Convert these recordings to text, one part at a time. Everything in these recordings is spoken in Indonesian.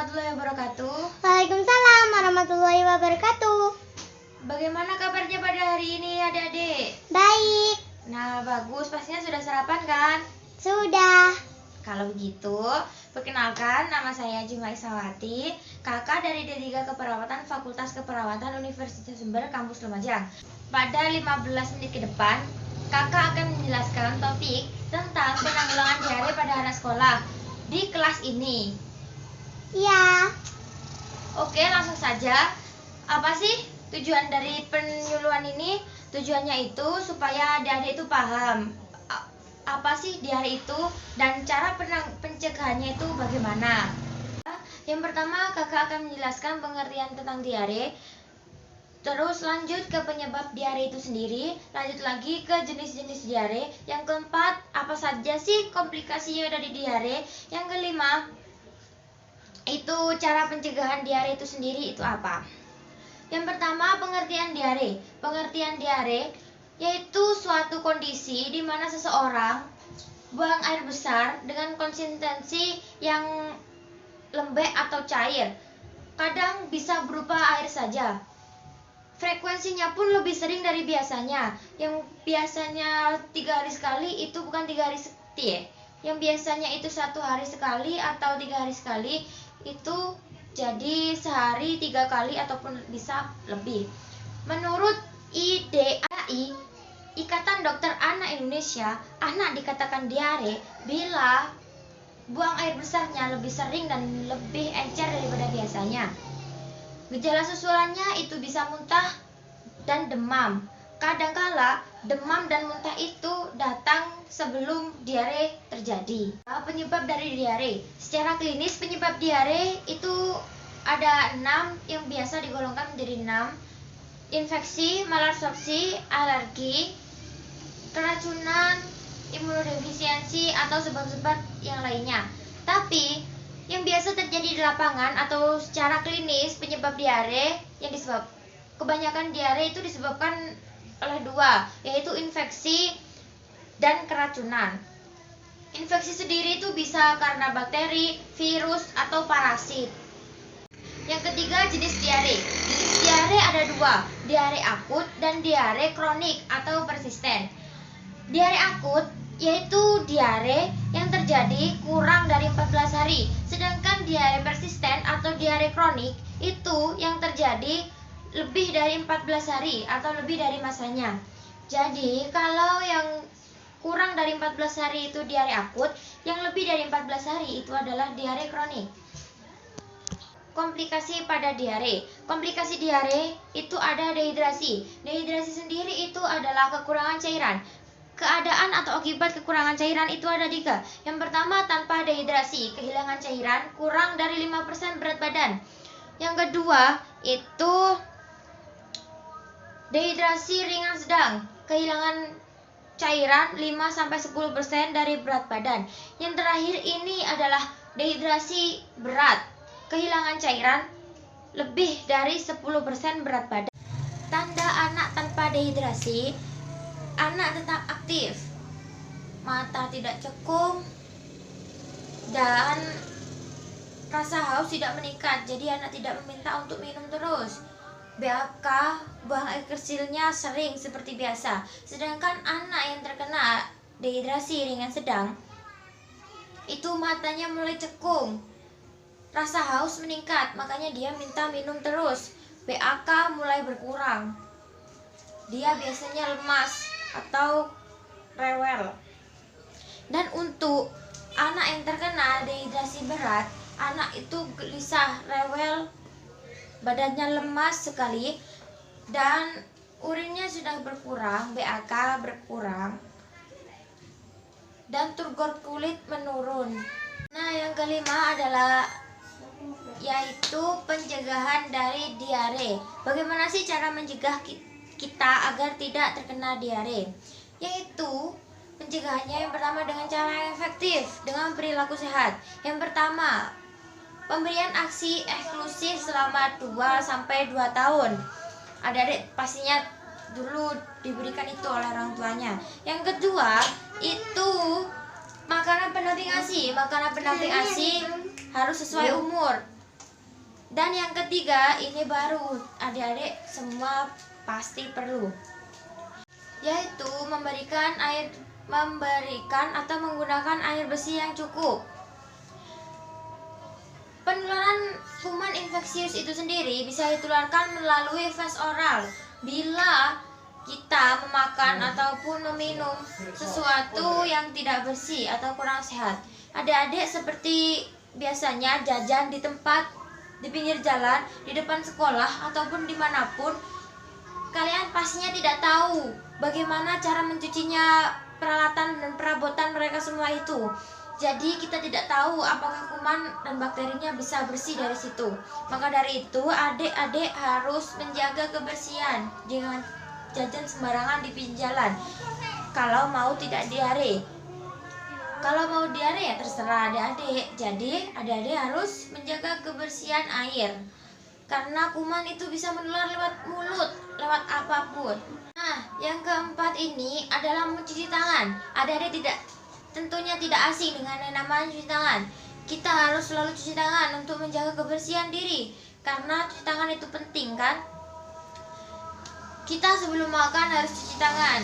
warahmatullahi wabarakatuh. Waalaikumsalam warahmatullahi wabarakatuh. Bagaimana kabarnya pada hari ini adik-adik? Baik. Nah, bagus. Pastinya sudah sarapan kan? Sudah. Kalau begitu, perkenalkan, nama saya Juma Isawati, kakak dari D3 Keperawatan Fakultas Keperawatan Universitas Jember Kampus Lumajang. Pada 15 menit ke depan, kakak akan menjelaskan topik tentang penanggulangan diare pada anak sekolah di kelas ini. Iya. Oke, langsung saja. Apa sih tujuan dari penyuluhan ini? Tujuannya itu supaya adik-adik itu paham apa sih diare itu dan cara pencegahannya itu bagaimana. Yang pertama, kakak akan menjelaskan pengertian tentang diare. Terus lanjut ke penyebab diare itu sendiri. Lanjut lagi ke jenis-jenis diare. Yang keempat, apa saja sih komplikasi yang ada di diare. Yang kelima, itu cara pencegahan diare itu sendiri itu apa. Yang pertama, pengertian diare. Pengertian diare yaitu suatu kondisi di mana seseorang buang air besar dengan konsistensi yang lembek atau cair. Kadang bisa berupa air saja. Frekuensinya pun lebih sering dari biasanya. Yang biasanya 3 hari sekali itu bukan 3 hari sekali. Yang biasanya itu 1 hari sekali atau 3 hari sekali itu jadi sehari 3 kali ataupun bisa lebih. Menurut IDAI, Ikatan Dokter Anak Indonesia, anak dikatakan diare bila buang air besarnya lebih sering dan lebih encer daripada biasanya. Gejala susulannya itu bisa muntah dan demam. Kadangkala demam dan muntah itu datang sebelum diare terjadi. Penyebab dari diare. Secara klinis penyebab diare itu ada 6 yang biasa digolongkan menjadi 6. Infeksi, malabsorpsi, alergi, keracunan, imunodefisiensi atau sebab-sebab yang lainnya. Tapi yang biasa terjadi di lapangan atau secara klinis penyebab diare yang kebanyakan diare itu disebabkan oleh 2, yaitu infeksi dan keracunan. Infeksi sendiri itu bisa karena bakteri, virus atau parasit. Yang ketiga, jenis diare. Jenis diare ada 2, diare akut dan diare kronik atau persisten. Diare akut yaitu diare yang terjadi kurang dari 14 hari. Sedangkan diare persisten atau diare kronik itu yang terjadi lebih dari 14 hari atau lebih dari masanya. Jadi kalau yang kurang dari 14 hari itu diare akut, yang lebih dari 14 hari itu adalah diare kronik. Komplikasi pada diare. Komplikasi diare itu ada dehidrasi. Dehidrasi sendiri itu adalah kekurangan cairan. Keadaan atau akibat kekurangan cairan itu ada 3. Yang pertama, tanpa dehidrasi, kehilangan cairan kurang dari 5% berat badan. Yang kedua, itu dehidrasi ringan sedang, kehilangan cairan 5-10% dari berat badan. Yang terakhir ini adalah dehidrasi berat, kehilangan cairan lebih dari 10% berat badan. Tanda anak tanpa dehidrasi: anak tetap aktif, mata tidak cekung, dan rasa haus tidak meningkat. Jadi anak tidak meminta untuk minum terus. BAK, buang air kecilnya sering seperti biasa. Sedangkan anak yang terkena dehidrasi ringan sedang, itu matanya mulai cekung, rasa haus meningkat, makanya dia minta minum terus. BAK mulai berkurang. Dia biasanya lemas atau rewel. Dan untuk anak yang terkena dehidrasi berat, anak itu gelisah, rewel, badannya lemas sekali, dan urinnya sudah berkurang, BAK berkurang, dan turgor kulit menurun. Nah, yang kelima adalah yaitu pencegahan dari diare. Bagaimana sih cara mencegah kita agar tidak terkena diare? Yaitu pencegahannya yang pertama dengan cara yang efektif, dengan perilaku sehat. Yang pertama, pemberian ASI eksklusif selama 2-2 tahun. Adik-adik pastinya dulu diberikan itu oleh orang tuanya. Yang kedua, itu makanan pendamping ASI. Makanan pendamping ASI harus sesuai umur. Dan yang ketiga, ini baru adik-adik semua pasti perlu, yaitu memberikan atau menggunakan air bersih yang cukup. Penularan kuman infeksius itu sendiri bisa ditularkan melalui fase oral bila kita memakan ataupun meminum sesuatu yang tidak bersih atau kurang sehat. Adik-adik seperti biasanya jajan di tempat, di pinggir jalan, di depan sekolah ataupun dimanapun, kalian pastinya tidak tahu bagaimana cara mencucinya, peralatan dan perabotan mereka semua itu. Jadi kita tidak tahu apakah kuman dan bakterinya bisa bersih dari situ. Maka dari itu adik-adik harus menjaga kebersihan. Jangan jajan sembarangan di pinggir jalan kalau mau tidak diare. Kalau mau diare ya terserah adik-adik. Jadi adik-adik harus menjaga kebersihan air, karena kuman itu bisa menular lewat mulut, lewat apapun. Nah, yang keempat ini adalah mencuci tangan. Adik-adik tentunya tidak asing dengan yang namanya cuci tangan. Kita harus selalu cuci tangan untuk menjaga kebersihan diri, karena cuci tangan itu penting kan. Kita sebelum makan harus cuci tangan.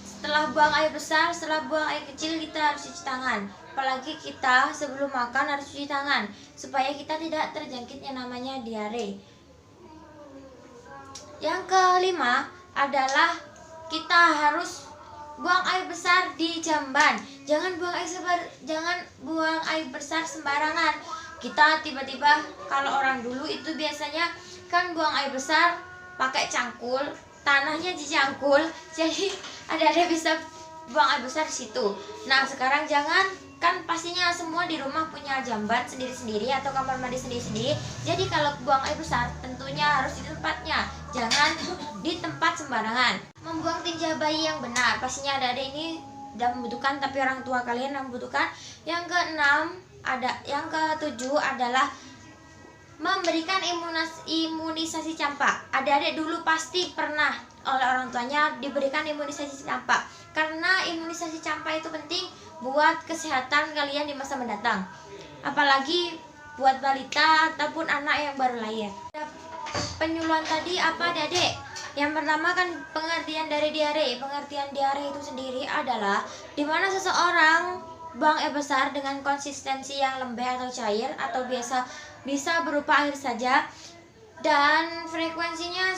Setelah buang air besar, setelah buang air kecil, kita harus cuci tangan. Apalagi kita sebelum makan harus cuci tangan, supaya kita tidak terjangkit yang namanya diare. Yang kelima adalah kita harus buang air besar di jamban. Jangan buang air besar sembarangan. Kita tiba-tiba, kalau orang dulu itu biasanya kan buang air besar pakai cangkul, tanahnya dicangkul, jadi ada bisa buang air besar di situ. Nah, sekarang jangan, kan pastinya semua di rumah punya jamban sendiri-sendiri atau kamar mandi sendiri-sendiri. Jadi kalau buang air besar tentunya harus di tempatnya, jangan di tempat sembarangan. Membuang tinja bayi yang benar, pastinya adik-adik ini tidak membutuhkan, tapi orang tua kalian yang membutuhkan. Yang yang ketujuh adalah memberikan imunisasi campak. Adik-adik dulu pasti pernah oleh orang tuanya diberikan imunisasi campak, karena imunisasi campak itu penting buat kesehatan kalian di masa mendatang, apalagi buat balita ataupun anak yang baru lahir. Penyuluhan tadi apa adik-adik? Yang pertama kan pengertian dari diare. Pengertian diare itu sendiri adalah dimana seseorang buang air besar dengan konsistensi yang lembek atau cair, atau bisa berupa air saja, dan frekuensinya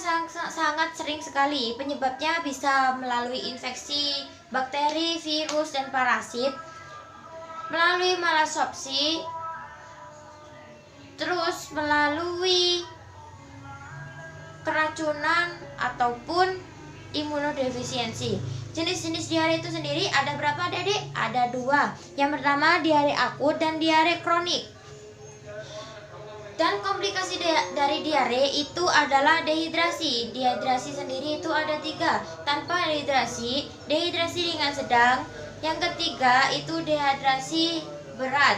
sangat sering sekali. Penyebabnya bisa melalui infeksi bakteri, virus, dan parasit, melalui malabsorpsi, terus melalui keracunan ataupun imunodefisiensi. Jenis-jenis diare itu sendiri ada berapa adik-adik? Ada 2. Yang pertama diare akut dan diare kronik. Dan komplikasi dari diare itu adalah dehidrasi. Dehidrasi sendiri itu ada 3. Tanpa dehidrasi, dehidrasi ringan sedang. Yang ketiga itu dehidrasi berat.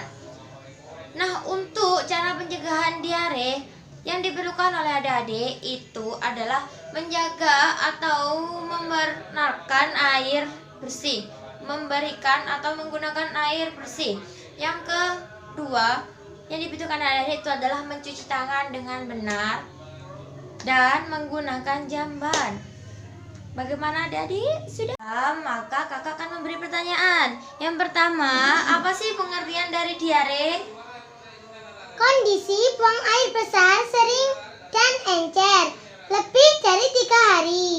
Nah, untuk cara pencegahan diare yang diperlukan oleh adik-adik itu adalah menjaga atau membenarkan air bersih, memberikan atau menggunakan air bersih. Yang kedua yang dibutuhkan adik-adik itu adalah mencuci tangan dengan benar dan menggunakan jamban. Bagaimana adik-adik? Sudah? Maka kakak akan memberi pertanyaan. Yang pertama, apa sih pengertian dari diare? Kondisi buang air besar sering dan encer lebih dari 3 hari.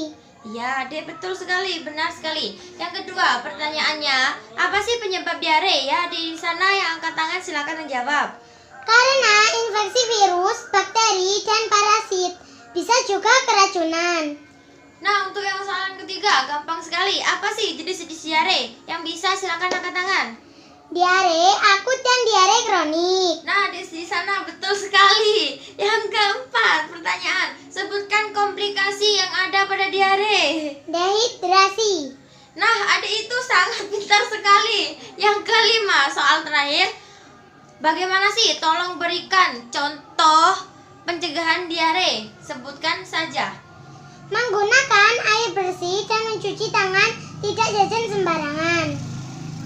Ya, adik, betul sekali, benar sekali. Yang kedua, pertanyaannya, apa sih penyebab diare? Ya, di sana yang angkat tangan silakan menjawab. Karena infeksi virus, bakteri, dan parasit. Bisa juga keracunan. Nah, untuk yang soal yang ketiga, gampang sekali. Apa sih jenis-jenis diare? Yang bisa silakan angkat tangan. Diare akut dan diare kronik. Nah, di sana betul sekali. Yang keempat, pertanyaan, sebutkan komplikasi yang ada pada diare. Dehidrasi. Nah, adik itu sangat pintar sekali. Yang kelima, soal terakhir, bagaimana sih? Tolong berikan contoh pencegahan diare. Sebutkan saja. Menggunakan air bersih dan mencuci tangan, tidak jajan sembarangan.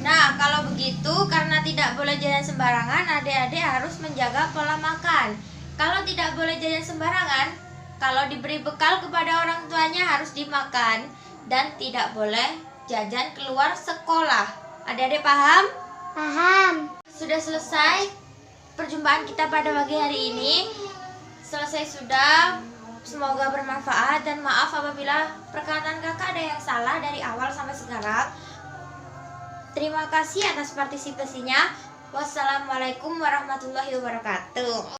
Nah, kalau begitu, karena tidak boleh jajan sembarangan, adik-adik harus menjaga pola makan. Kalau tidak boleh jajan sembarangan, kalau diberi bekal kepada orang tuanya harus dimakan. Dan tidak boleh jajan keluar sekolah. Adik-adik paham? Paham. Sudah selesai perjumpaan kita pada pagi hari ini. Selesai sudah. Semoga bermanfaat dan maaf apabila perkataan kakak ada yang salah dari awal sampai sekarang. Terima kasih atas partisipasinya. Wassalamualaikum warahmatullahi wabarakatuh.